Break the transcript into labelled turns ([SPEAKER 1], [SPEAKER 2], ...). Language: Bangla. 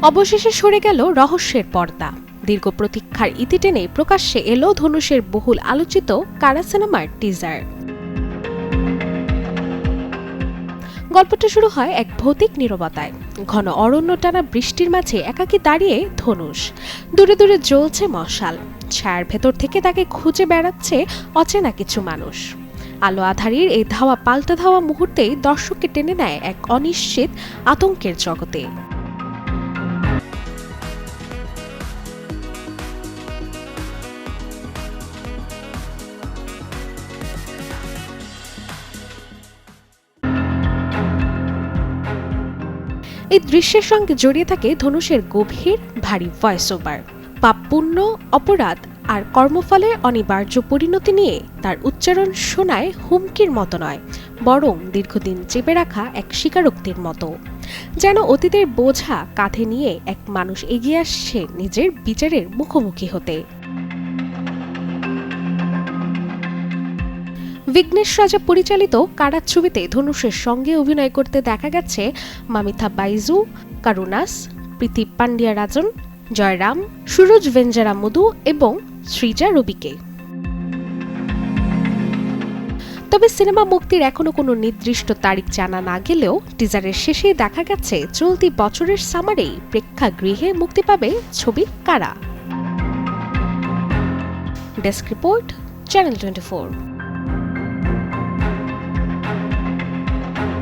[SPEAKER 1] অবশেষে সরে গেল রহস্যের পর্দা। দীর্ঘ প্রতীক্ষার ইতি টেনে প্রকাশ্যে এলো ধনুষের বহুল আলোচিত কারা সিনেমার টিজার। গল্পটা শুরু হয় এক ভৌতিক নীরবতায়। ঘন অরণ্য টানা বৃষ্টির মাঝে একাকী দাঁড়িয়ে ধনুষ। দূরে দূরে জ্বলছে মশাল। ছায়ার ভেতর থেকে তাকে খুঁজে বেড়াচ্ছে অচেনা কিছু মানুষ। আলো আধারির এই ধাওয়া পাল্টা ধাওয়া মুহূর্তেই দর্শককে টেনে নেয় এক অনিশ্চিত আতঙ্কের জগতে। এই দৃশ্যের সঙ্গে জড়িয়ে থাকে ধনুষের গভীর ভারী ভয়েস ওভার। পাপপূর্ণ অপরাধ আর কর্মফলের অনিবার্য পরিণতি নিয়ে তার উচ্চারণ শোনায় হুমকির মতো নয়, বরং দীর্ঘদিন চেপে রাখা এক স্বীকারোক্তির মতো। যেন অতীতের বোঝা কাঁধে নিয়ে এক মানুষ এগিয়ে আসছে নিজের বিচারের মুখোমুখি হতে। বিঘ্নেশ রাজা পরিচালিত কারা ছবিতে ধনুষের সঙ্গে অভিনয় করতে দেখা গেছে মামিতা বাইজু, কারুনাস, প্রীতি পান্ডিয়া রাজন, জয়রাম, সুরজ ভেঞ্জারামুদু এবং সৃজা রবিকে। তবে সিনেমা মুক্তির এখনো কোনো নির্দিষ্ট তারিখ জানা না গেলেও টিজারের শেষে দেখা গেছে চলতি বছরের সামারেই প্রেক্ষাগৃহে মুক্তি পাবে ছবি কারা। Desk report, channel 24।